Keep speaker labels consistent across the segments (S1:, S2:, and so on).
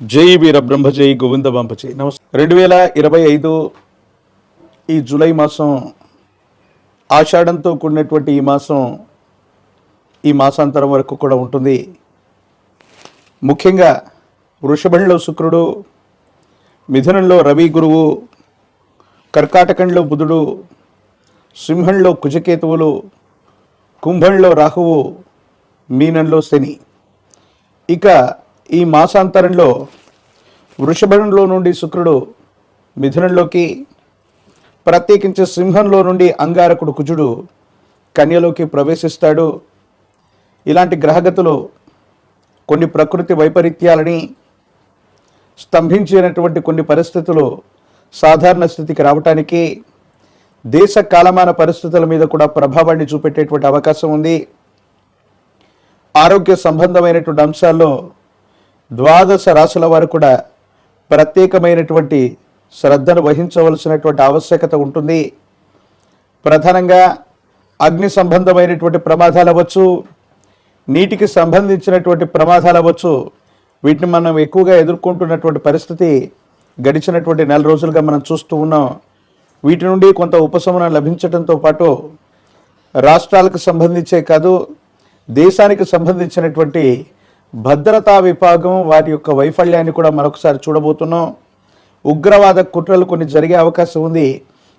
S1: జై వీర బ్రహ్మ జై గోవింద బంప జై. నమస్కారం. 2025 ఈ జూలై మాసం ఆషాఢంతో కూడినటువంటి ఈ మాసాంతరం వరకు కూడా ఉంటుంది. ముఖ్యంగా వృషభంలో శుక్రుడు, మిథునంలో రవి గురువు, కర్కాటకంలో బుధుడు, సింహంలో కుజకేతువులు, కుంభంలో రాహువు, మీనంలో శని. ఇక ఈ మాసాంతరంలో వృషభంలో నుండి శుక్రుడు మిథునంలోకి, ప్రత్యేకించి సింహంలో నుండి అంగారకుడు కుజుడు కన్యలోకి ప్రవేశిస్తాడు. ఇలాంటి గ్రహగతులు కొన్ని ప్రకృతి వైపరీత్యాలని స్తంభించినటువంటి కొన్ని పరిస్థితులు సాధారణ స్థితికి రావటానికి, దేశ కాలమాన పరిస్థితుల మీద కూడా ప్రభావాన్ని చూపెట్టేటువంటి అవకాశం ఉంది. ఆరోగ్య సంబంధమైనటువంటి అంశాల్లో 12 రాశుల వారు కూడా ప్రత్యేకమైనటువంటి శ్రద్ధను వహించవలసినటువంటి ఆవశ్యకత ఉంటుంది. ప్రధానంగా అగ్ని సంబంధమైనటువంటి ప్రమాదాలు అవ్వచ్చు, నీటికి సంబంధించినటువంటి ప్రమాదాలు అవ్వచ్చు. వీటిని మనం ఎక్కువగా ఎదుర్కొంటున్నటువంటి పరిస్థితి గడిచినటువంటి 4 రోజులుగా మనం చూస్తూ ఉన్నాం. వీటి నుండి కొంత ఉపశమనం లభించడంతో పాటు రాష్ట్రాలకు సంబంధించే కాదు, దేశానికి సంబంధించినటువంటి భద్రతా విభాగం వారి యొక్క వైఫల్యాన్ని కూడా మరొకసారి చూడబోతున్నాం. ఉగ్రవాద కుట్రలు కొన్ని జరిగే అవకాశం ఉంది.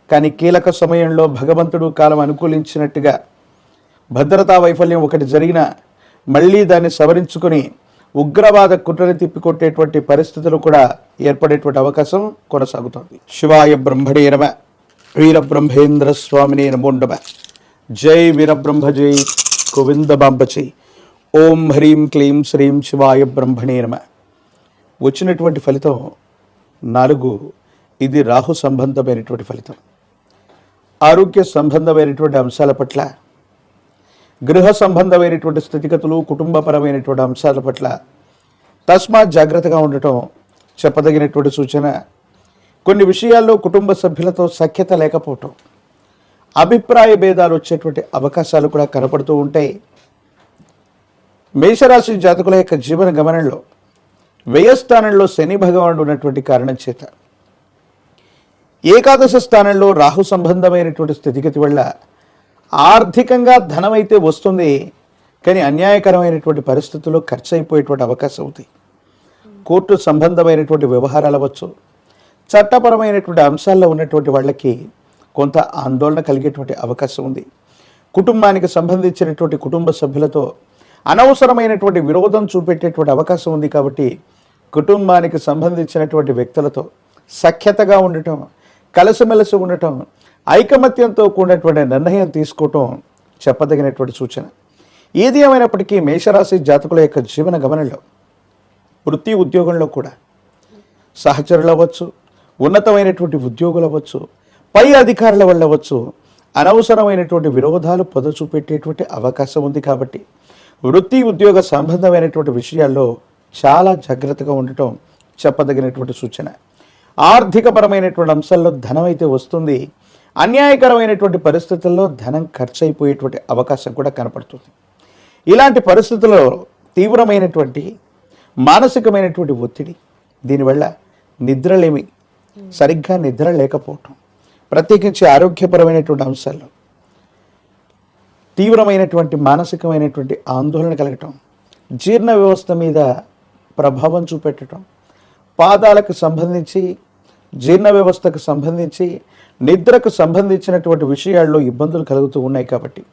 S1: కానీ కీలక సమయంలో భగవంతుడు కాలం అనుకూలించినట్టుగా భద్రతా వైఫల్యం ఒకటి జరిగిన మళ్ళీ దాన్ని సవరించుకొని ఉగ్రవాద కుట్రని తిప్పికొట్టేటువంటి పరిస్థితులు కూడా ఏర్పడేటువంటి అవకాశం కొనసాగుతోంది. శివాయ బ్రహ్మణే నమ. వీరబ్రహ్మేంద్ర స్వామినే నమో నమ. జై వీరబ్రహ్మ జై గోవింద బాంబ జై. ఓం హ్రీం క్లీం శ్రీం శివాయ బ్రహ్మణే నమ. వచ్చినటువంటి ఫలితం 4. ఇది రాహు సంబంధమైనటువంటి ఫలితం. ఆరోగ్య సంబంధమైనటువంటి అంశాల పట్ల, గృహ సంబంధమైనటువంటి స్థితిగతులు, కుటుంబపరమైనటువంటి అంశాల పట్ల తస్మాత్ జాగ్రత్తగా ఉండటం చెప్పదగినటువంటి సూచన. కొన్ని విషయాల్లో కుటుంబ సభ్యులతో సఖ్యత లేకపోవటం, అభిప్రాయ భేదాలు వచ్చేటువంటి అవకాశాలు కూడా కనపడుతూ ఉంటాయి. మేషరాశి జాతకుల యొక్క జీవన గమనంలో వ్యయస్థానంలో శని భగవానుడు ఉన్నటువంటి కారణం చేత, ఏకాదశ స్థానంలో రాహు సంబంధమైనటువంటి స్థితిగతి వల్ల ఆర్థికంగా ధనం అయితే వస్తుంది, కానీ అన్యాయకరమైనటువంటి పరిస్థితుల్లో ఖర్చు అయిపోయేటువంటి అవకాశం ఉంది. కోర్టు సంబంధమైనటువంటి వ్యవహారాలు అవ్వచ్చు, చట్టపరమైనటువంటి అంశాల్లో ఉన్నటువంటి వాళ్ళకి కొంత ఆందోళన కలిగేటువంటి అవకాశం ఉంది. కుటుంబానికి సంబంధించినటువంటి కుటుంబ సభ్యులతో అనవసరమైనటువంటి విరోధం చూపెట్టేటువంటి అవకాశం ఉంది. కాబట్టి కుటుంబానికి సంబంధించినటువంటి వ్యక్తులతో సఖ్యతగా ఉండటం, కలిసిమెలిసి ఉండటం, ఐకమత్యంతో కూడినటువంటి నిర్ణయం తీసుకోవటం చెప్పదగినటువంటి సూచన. ఏది ఏమైనప్పటికీ మేషరాశి జాతకుల యొక్క జీవన గమనంలో, వృత్తి ఉద్యోగంలో కూడా సహచరులు అవ్వచ్చు, ఉన్నతమైనటువంటి ఉద్యోగులు అవ్వచ్చు, పై అధికారుల వల్ల అవ్వచ్చు, అనవసరమైనటువంటి విరోధాలు పొద చూపెట్టేటువంటి అవకాశం ఉంది. కాబట్టి వృత్తి ఉద్యోగ సంబంధమైనటువంటి విషయాల్లో చాలా జాగ్రత్తగా ఉండటం చెప్పదగినటువంటి సూచన. ఆర్థికపరమైనటువంటి అంశాల్లో ధనం అయితే వస్తుంది, అన్యాయకరమైనటువంటి పరిస్థితుల్లో ధనం ఖర్చు అయిపోయేటువంటి అవకాశం కూడా కనపడుతుంది. ఇలాంటి పరిస్థితుల్లో తీవ్రమైనటువంటి మానసికమైనటువంటి ఒత్తిడి, దీనివల్ల నిద్రలేమి, సరిగ్గా నిద్ర లేకపోవటం, ప్రత్యేకించి ఆరోగ్యపరమైనటువంటి అంశాల్లో తీవ్రమైనటువంటి మానసికమైనటువంటి ఆందోళన కలగటం, జీర్ణ వ్యవస్థ మీద ప్రభావం చూపెట్టడం, పాదాలకు సంబంధించి, జీర్ణ వ్యవస్థకు సంబంధించి, నిద్రకు సంబంధించినటువంటి విషయాల్లో ఇబ్బందులు కలుగుతూ ఉన్నాయి. కాబట్టి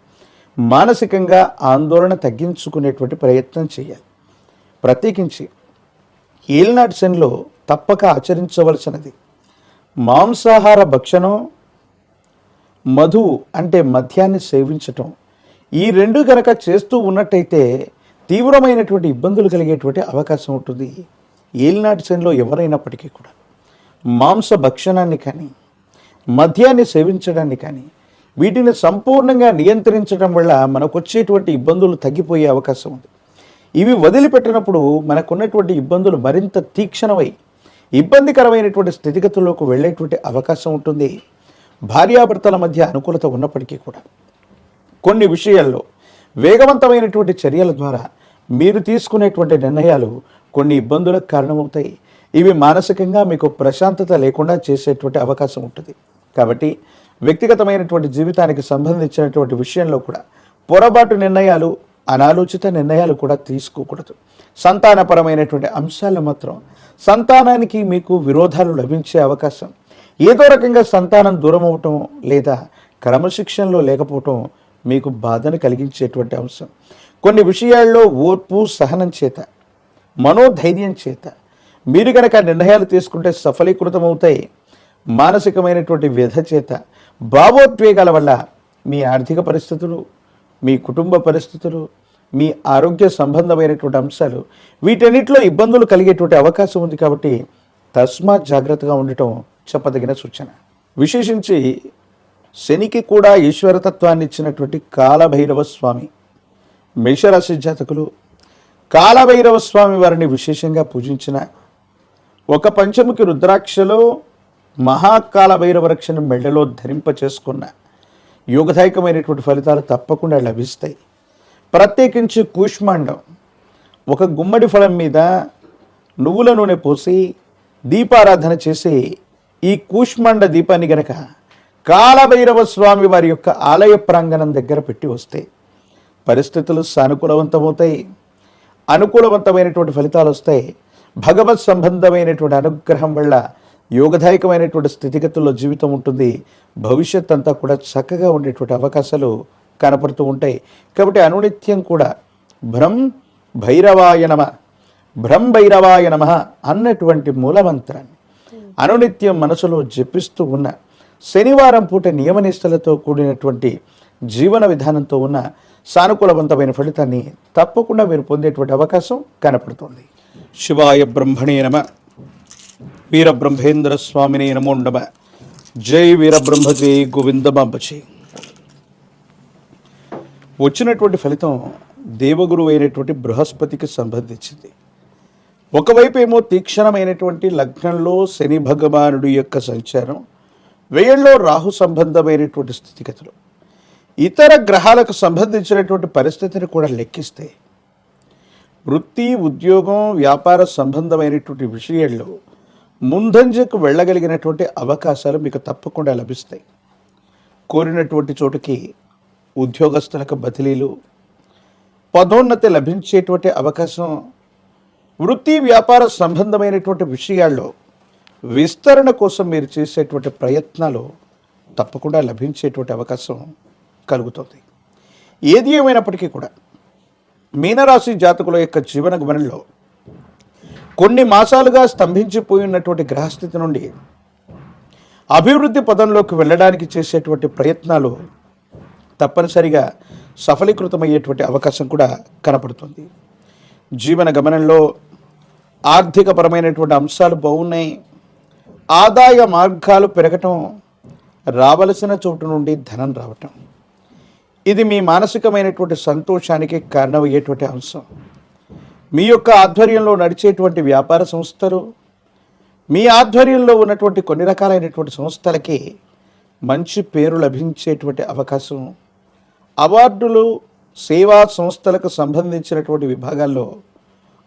S1: మానసికంగా ఆందోళన తగ్గించుకునేటువంటి ప్రయత్నం చేయాలి. ప్రత్యేకించి ఏలినాటి శనిలో తప్పక ఆచరించవలసినది మాంసాహార భక్షణం, మధువు అంటే మద్యాన్ని సేవించటం. ఈ 2 కనుక చేస్తూ ఉన్నట్టయితే తీవ్రమైనటువంటి ఇబ్బందులు కలిగేటువంటి అవకాశం ఉంటుంది. ఏలినాటి శనిలో ఎవరైనప్పటికీ కూడా మాంస భక్షణాన్ని కానీ, మద్యాన్ని సేవించడాన్ని కానీ, వీటిని సంపూర్ణంగా నియంత్రించడం వల్ల మనకు వచ్చేటువంటి ఇబ్బందులు తగ్గిపోయే అవకాశం ఉంది. ఇవి వదిలిపెట్టినప్పుడు మనకున్నటువంటి ఇబ్బందులు మరింత తీక్షణమై ఇబ్బందికరమైనటువంటి స్థితిగతుల్లోకి వెళ్ళేటువంటి అవకాశం ఉంటుంది. భార్యాభర్తల మధ్య అనుకూలత ఉన్నప్పటికీ కూడా కొన్ని విషయాల్లో వేగవంతమైనటువంటి చర్యల ద్వారా మీరు తీసుకునేటువంటి నిర్ణయాలు కొన్ని ఇబ్బందులకు కారణమవుతాయి. ఇవి మానసికంగా మీకు ప్రశాంతత లేకుండా చేసేటువంటి అవకాశం ఉంటుంది. కాబట్టి వ్యక్తిగతమైనటువంటి జీవితానికి సంబంధించినటువంటి విషయంలో కూడా పొరపాటు నిర్ణయాలు, అనాలోచిత నిర్ణయాలు కూడా తీసుకోకూడదు. సంతానపరమైనటువంటి అంశాలు మాత్రం సంతానానికి మీకు విరోధాలు లభించే అవకాశం, ఏదో రకంగా సంతానం దూరం అవటం లేదా క్రమశిక్షణలో లేకపోవటం మీకు బాధను కలిగించేటువంటి అంశం. కొన్ని విషయాల్లో ఓర్పు సహనం చేత, మనోధైర్యం చేత మీరు కనుక నిర్ణయాలు తీసుకుంటే సఫలీకృతమవుతాయి. మానసికమైనటువంటి వ్యధ చేత, భావోద్వేగాల వల్ల మీ ఆర్థిక పరిస్థితులు, మీ కుటుంబ పరిస్థితులు, మీ ఆరోగ్య సంబంధమైనటువంటి అంశాలు, వీటన్నిటిలో ఇబ్బందులు కలిగేటువంటి అవకాశం ఉంది. కాబట్టి తస్మాత్ జాగ్రత్తగా ఉండటం చెప్పదగిన సూచన. విశేషించి శనికి కూడా ఈశ్వరతత్వాన్ని ఇచ్చినటువంటి కాలభైరవ స్వామి, మేషరాశి జాతకులు కాలభైరవ స్వామి వారిని విశేషంగా పూజించిన, ఒక పంచముఖి రుద్రాక్షలో మహాకాలభైరవ రక్షణ మెడలో ధరింప చేసుకున్న యోగదాయకమైనటువంటి ఫలితాలు తప్పకుండా లభిస్తాయి. ప్రత్యేకించి కూష్మాండం, ఒక గుమ్మడి ఫలం మీద నువ్వుల నూనె పోసి దీపారాధన చేసి ఈ కూష్మాండ దీపాన్ని గనక కాలభైరవ స్వామి వారి యొక్క ఆలయ ప్రాంగణం దగ్గర పెట్టి వస్తే పరిస్థితులు సానుకూలవంతమవుతాయి, అనుకూలవంతమైనటువంటి ఫలితాలు వస్తాయి. భగవత్ సంబంధమైనటువంటి అనుగ్రహం వల్ల యోగదాయకమైనటువంటి స్థితిగతుల్లో జీవితం ఉంటుంది. భవిష్యత్ అంతా కూడా చక్కగా ఉండేటువంటి అవకాశాలు కనపడుతూ ఉంటాయి. కాబట్టి అనునిత్యం కూడా భ్రం భైరవాయ నమ, భ్రం భైరవాయ నమ అన్నటువంటి మూలమంత్రాన్ని అనునిత్యం మనసులో జపిస్తూ ఉన్న, శనివారం పూట నియమనిష్టలతో కూడినటువంటి జీవన విధానంతో ఉన్న సానుకూలవంతమైన ఫలితాన్ని తప్పకుండా మీరు పొందేటువంటి అవకాశం కనపడుతుంది. శివాయ బ్రహ్మణే నమ, వీరబ్రహ్మేంద్ర స్వామినే నమో నమ. జై వీరబ్రహ్మ, జై గోవిందమాంబజీ. వచ్చినటువంటి ఫలితం దేవగురువు అయినటువంటి బృహస్పతికి సంబంధించింది. ఒకవైపు ఏమో తీక్షణమైనటువంటి లగ్నంలో శని భగవానుడి యొక్క సంచారం, వ్యయంలో రాహు సంబంధమైనటువంటి స్థితిగతులు, ఇతర గ్రహాలకు సంబంధించినటువంటి పరిస్థితిని కూడా లెక్కిస్తే వృత్తి, ఉద్యోగం, వ్యాపార సంబంధమైనటువంటి విషయాల్లో ముందంజకు వెళ్ళగలిగినటువంటి అవకాశాలు మీకు తప్పకుండా లభిస్తాయి. కోరినటువంటి చోటుకి ఉద్యోగస్తులకు బదిలీలు, పదోన్నతి లభించేటువంటి అవకాశం, వృత్తి వ్యాపార సంబంధమైనటువంటి విషయాల్లో విస్తరణ కోసం మీరు చేసేటువంటి ప్రయత్నాలు తప్పకుండా లభించేటువంటి అవకాశం కలుగుతుంది. ఏది ఏమైనప్పటికీ కూడా మీనరాశి జాతకుల యొక్క జీవన గమనంలో కొన్ని మాసాలుగా స్తంభించిపోయినటువంటి గ్రహస్థితి నుండి అభివృద్ధి పదంలోకి వెళ్ళడానికి చేసేటువంటి ప్రయత్నాలు తప్పనిసరిగా సఫలీకృతమయ్యేటువంటి అవకాశం కూడా కనపడుతుంది. జీవన గమనంలో ఆర్థికపరమైనటువంటి అంశాలు బాగున్నాయి. ఆదాయ మార్గాలు పెరగటం, రావలసిన చోటు నుండి ధనం రావటం, ఇది మీ మానసికమైనటువంటి సంతోషానికి కారణమయ్యేటువంటి అంశం. మీ యొక్క ఆధ్వర్యంలో నడిచేటువంటి వ్యాపార సంస్థలు, మీ ఆధ్వర్యంలో ఉన్నటువంటి కొన్ని రకాలైనటువంటి సంస్థలకి మంచి పేరు లభించేటువంటి అవకాశం, అవార్డులు, సేవా సంస్థలకు సంబంధించినటువంటి విభాగాల్లో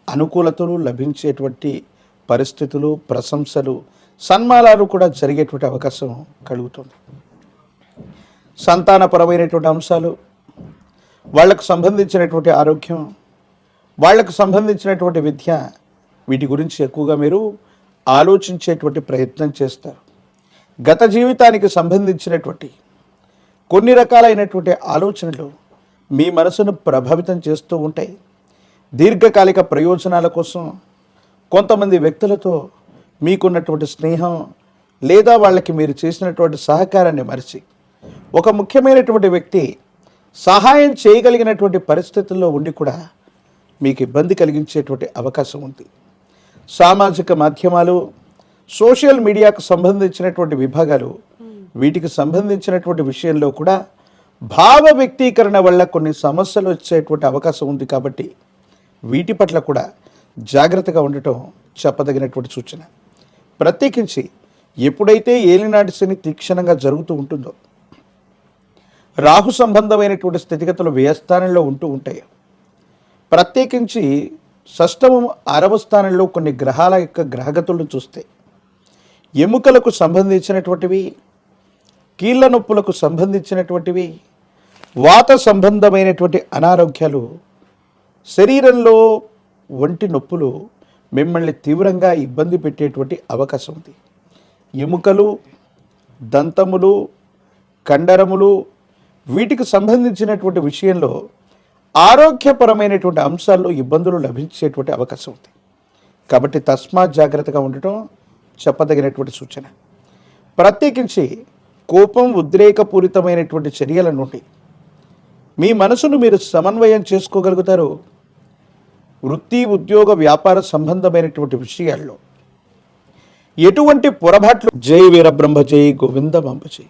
S1: అనుకూలతలు లభించేటువంటి పరిస్థితులు, ప్రశంసలు, సన్మానాలు కూడా జరిగేటువంటి అవకాశం కలుగుతుంది. సంతానపరమైనటువంటి అంశాలు, వాళ్లకు సంబంధించినటువంటి ఆరోగ్యం, వాళ్లకు సంబంధించినటువంటి విద్య, వీటి గురించి ఎక్కువగా మీరు ఆలోచించేటువంటి ప్రయత్నం చేస్తారు. గత జీవితానికి సంబంధించినటువంటి కొన్ని రకాలైనటువంటి ఆలోచనలు మీ మనసును ప్రభావితం చేస్తూ ఉంటాయి. దీర్ఘకాలిక ప్రయోజనాల కోసం కొంతమంది వ్యక్తులతో మీకున్నటువంటి స్నేహం లేదా వాళ్ళకి మీరు చేసినటువంటి సహకారాన్ని మరిచి ఒక ముఖ్యమైనటువంటి వ్యక్తి సహాయం చేయగలిగినటువంటి పరిస్థితుల్లో ఉండి కూడా మీకు ఇబ్బంది కలిగించేటువంటి అవకాశం ఉంది. సామాజిక మాధ్యమాలు, సోషల్ మీడియాకు సంబంధించినటువంటి విభాగాలు, వీటికి సంబంధించినటువంటి విషయంలో కూడా భావ వ్యక్తీకరణ వల్ల కొన్ని సమస్యలు వచ్చేటువంటి అవకాశం ఉంది. కాబట్టి వీటి పట్ల కూడా జాగ్రత్తగా ఉండటం చెప్పదగినటువంటి సూచన. ప్రత్యేకించి ఎప్పుడైతే ఏలినాటి శని తీక్షణంగా జరుగుతూ ఉంటుందో, రాహు సంబంధమైనటువంటి స్థితిగతులు వ్యయస్థానంలో ఉంటూ ఉంటాయి. ప్రత్యేకించి షష్టమం 6వ స్థానంలో కొన్ని గ్రహాల యొక్క గ్రహగతులను చూస్తే ఎముకలకు సంబంధించినటువంటివి, కీళ్ళ నొప్పులకు సంబంధించినటువంటివి, వాత సంబంధమైనటువంటి అనారోగ్యాలు, శరీరంలో ఒంటి నొప్పులు మిమ్మల్ని తీవ్రంగా ఇబ్బంది పెట్టేటువంటి అవకాశం ఉంది. ఎముకలు, దంతములు, కండరములు వీటికి సంబంధించినటువంటి విషయంలో ఆరోగ్యపరమైనటువంటి అంశాల్లో ఇబ్బందులు లభించేటువంటి అవకాశం ఉంది. కాబట్టి తస్మాత్ జాగ్రత్తగా ఉండటం చెప్పదగినటువంటి సూచన. ప్రత్యేకించి కోపం, ఉద్రేకపూరితమైనటువంటి చర్యల నుండి మీ మనసును మీరు సమన్వయం చేసుకోగలుగుతారు. వృత్తి, ఉద్యోగ, వ్యాపార సంబంధమైనటువంటి విషయాల్లో ఎటువంటి పొరపాట్లు జై వీరబ్రహ్మ జై గోవిందమాంబ జై.